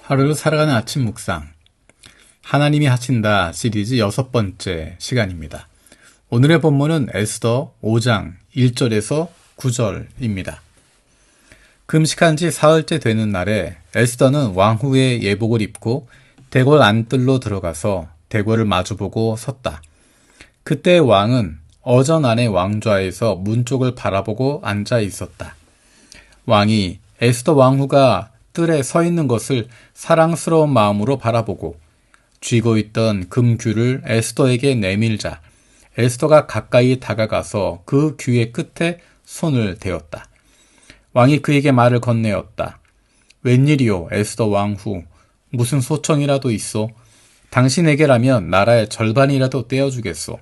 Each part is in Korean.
하루를 살아가는 아침 묵상. 하나님이 하신다 시리즈 6번째 시간입니다. 오늘의 본문은 에스더 5장 1절에서 9절입니다. 금식한 지 사흘째 되는 날에 에스더는 왕후의 예복을 입고 대궐 안뜰로 들어가서 대궐을 마주보고 섰다. 그때 왕은 어전 안의 왕좌에서 문 쪽을 바라보고 앉아 있었다. 왕이 에스더 왕후가 뜰에 서 있는 것을 사랑스러운 마음으로 바라보고 쥐고 있던 금규를 에스더에게 내밀자 에스더가 가까이 다가가서 그 규의 끝에 손을 대었다. 왕이 그에게 말을 건네었다. 웬일이오 에스더 왕후, 무슨 소청이라도 있소? 당신에게라면 나라의 절반이라도 떼어주겠소.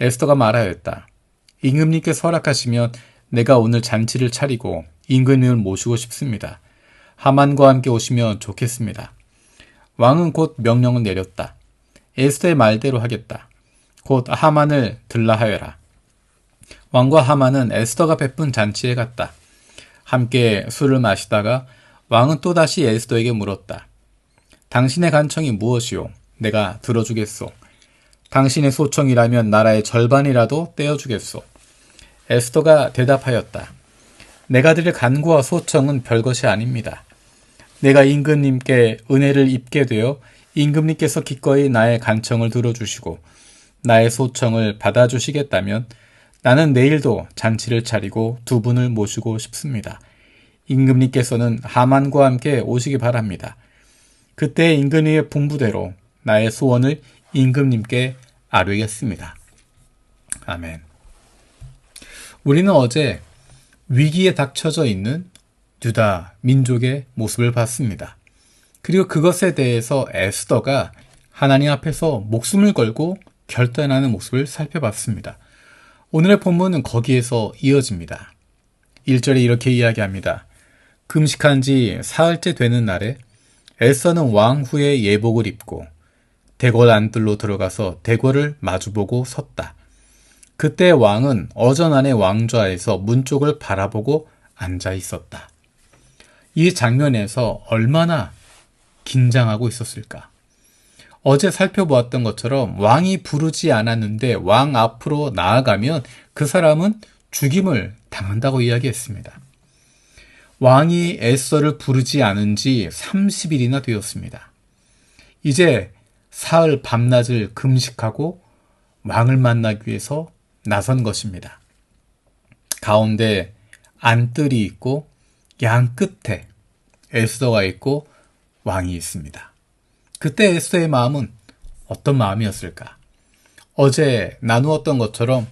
에스더가 말하였다. 임금님께서 허락하시면 내가 오늘 잔치를 차리고 임금님을 모시고 싶습니다. 하만과 함께 오시면 좋겠습니다. 왕은 곧 명령을 내렸다. 에스더의 말대로 하겠다. 곧 하만을 들라 하여라. 왕과 하만은 에스더가 베푼 잔치에 갔다. 함께 술을 마시다가 왕은 또다시 에스더에게 물었다. 당신의 간청이 무엇이오? 내가 들어주겠소. 당신의 소청이라면 나라의 절반이라도 떼어주겠소. 에스더가 대답하였다. 내가 드릴 간구와 소청은 별것이 아닙니다. 내가 임금님께 은혜를 입게 되어 임금님께서 기꺼이 나의 간청을 들어주시고 나의 소청을 받아주시겠다면 나는 내일도 잔치를 차리고 두 분을 모시고 싶습니다. 임금님께서는 하만과 함께 오시기 바랍니다. 그때 임금님의 분부대로 나의 소원을 임금님께 아뢰겠습니다. 아멘. 우리는 어제 위기에 닥쳐져 있는 유다 민족의 모습을 봤습니다. 그리고 그것에 대해서 에스더가 하나님 앞에서 목숨을 걸고 결단하는 모습을 살펴봤습니다. 오늘의 본문은 거기에서 이어집니다. 1절에 이렇게 이야기합니다. 금식한 지 사흘째 되는 날에 에스더는 왕후의 예복을 입고 대궐 안뜰로 들어가서 대궐을 마주보고 섰다. 그때 왕은 어전 안의 왕좌에서 문 쪽을 바라보고 앉아 있었다. 이 장면에서 얼마나 긴장하고 있었을까? 어제 살펴보았던 것처럼 왕이 부르지 않았는데 왕 앞으로 나아가면 그 사람은 죽임을 당한다고 이야기했습니다. 왕이 에스더를 부르지 않은 지 30일이나 되었습니다. 이제 사흘 밤낮을 금식하고 왕을 만나기 위해서 나선 것입니다. 가운데 안뜰이 있고 양 끝에 에스더가 있고 왕이 있습니다. 그때 에스더의 마음은 어떤 마음이었을까? 어제 나누었던 것처럼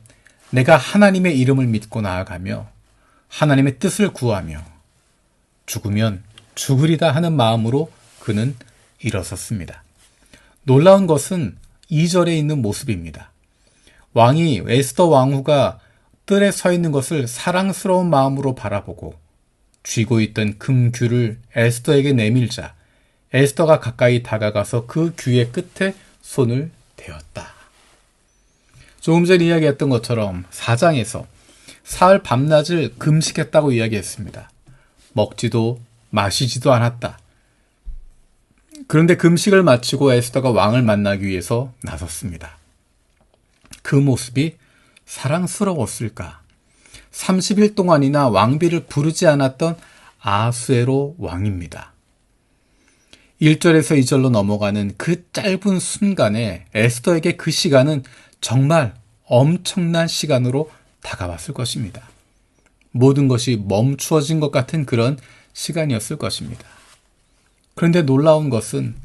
내가 하나님의 이름을 믿고 나아가며 하나님의 뜻을 구하며 죽으면 죽으리다 하는 마음으로 그는 일어섰습니다. 놀라운 것은 2절에 있는 모습입니다. 왕이 에스더 왕후가 뜰에 서 있는 것을 사랑스러운 마음으로 바라보고 쥐고 있던 금규를 에스더에게 내밀자 에스더가 가까이 다가가서 그 규의 끝에 손을 대었다. 조금 전에 이야기했던 것처럼 4장에서 사흘 밤낮을 금식했다고 이야기했습니다. 먹지도 마시지도 않았다. 그런데 금식을 마치고 에스더가 왕을 만나기 위해서 나섰습니다. 그 모습이 사랑스러웠을까? 30일 동안이나 왕비를 부르지 않았던 아수에로 왕입니다. 1절에서 2절로 넘어가는 그 짧은 순간에 에스더에게 그 시간은 정말 엄청난 시간으로 다가왔을 것입니다. 모든 것이 멈추어진 것 같은 그런 시간이었을 것입니다. 그런데 놀라운 것은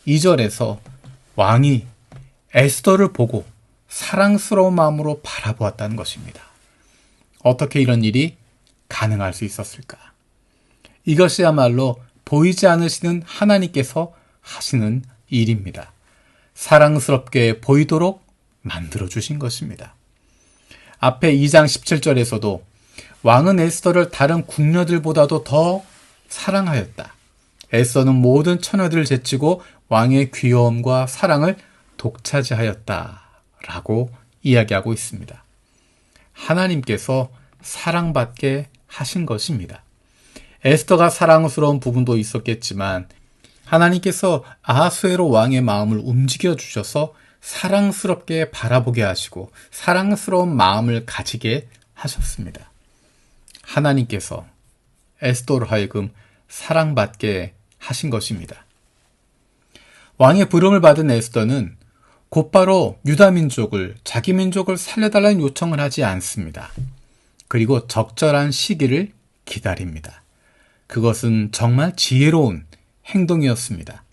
2절에서 왕이 에스더를 보고 사랑스러운 마음으로 바라보았다는 것입니다. 어떻게 이런 일이 가능할 수 있었을까? 이것이야말로 보이지 않으시는 하나님께서 하시는 일입니다. 사랑스럽게 보이도록 만들어주신 것입니다. 앞에 2장 17절에서도 왕은 에스더를 다른 궁녀들보다도 더 사랑하였다. 에스더는 모든 처녀들을 제치고 왕의 귀여움과 사랑을 독차지하였다. 라고 이야기하고 있습니다. 하나님께서 사랑받게 하신 것입니다. 에스더가 사랑스러운 부분도 있었겠지만 하나님께서 아하수에로 왕의 마음을 움직여 주셔서 사랑스럽게 바라보게 하시고 사랑스러운 마음을 가지게 하셨습니다. 하나님께서 에스더로 하여금 사랑받게 하신 것입니다. 왕의 부름을 받은 에스더는 곧바로 유다 민족을, 자기 민족을 살려달라는 요청을 하지 않습니다. 그리고 적절한 시기를 기다립니다. 그것은 정말 지혜로운 행동이었습니다.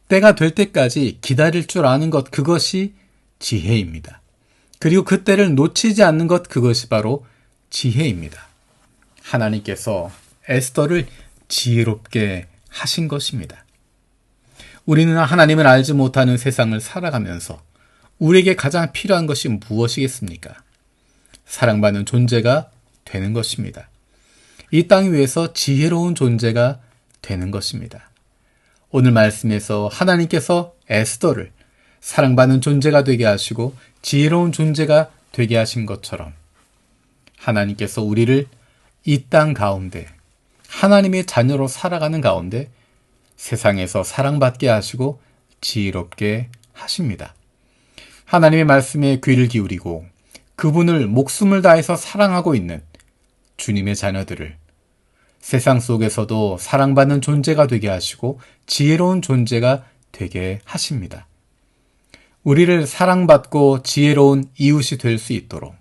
때가 될 때까지 기다릴 줄 아는 것, 그것이 지혜입니다. 그리고 그 때를 놓치지 않는 것, 그것이 바로 지혜입니다. 하나님께서 에스더를 지혜롭게 하신 것입니다. 우리는 하나님을 알지 못하는 세상을 살아가면서 우리에게 가장 필요한 것이 무엇이겠습니까? 사랑받는 존재가 되는 것입니다. 이 땅 위에서 지혜로운 존재가 되는 것입니다. 오늘 말씀에서 하나님께서 에스더를 사랑받는 존재가 되게 하시고 지혜로운 존재가 되게 하신 것처럼 하나님께서 우리를 이 땅 가운데 하나님의 자녀로 살아가는 가운데 세상에서 사랑받게 하시고 지혜롭게 하십니다. 하나님의 말씀에 귀를 기울이고 그분을 목숨을 다해서 사랑하고 있는 주님의 자녀들을 세상 속에서도 사랑받는 존재가 되게 하시고 지혜로운 존재가 되게 하십니다. 우리를 사랑받고 지혜로운 이웃이 될 수 있도록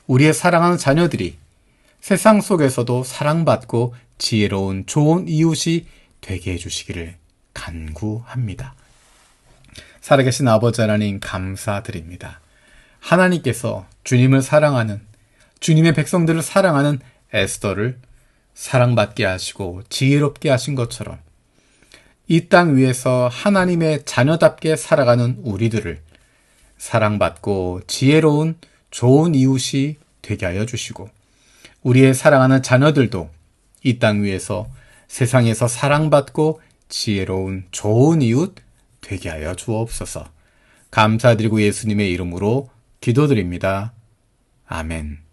우리의 사랑하는 자녀들이 세상 속에서도 사랑받고 지혜로운 좋은 이웃이 되게 해주시기를 간구합니다. 살아계신 아버지 하나님 감사드립니다. 하나님께서 주님을 사랑하는, 주님의 백성들을 사랑하는 에스더를 사랑받게 하시고 지혜롭게 하신 것처럼 이 땅 위에서 하나님의 자녀답게 살아가는 우리들을 사랑받고 지혜로운 좋은 이웃이 되게 하여 주시고 우리의 사랑하는 자녀들도 이 땅 위에서 세상에서 사랑받고 지혜로운 좋은 이웃 되게 하여 주옵소서. 감사드리고 예수님의 이름으로 기도드립니다. 아멘.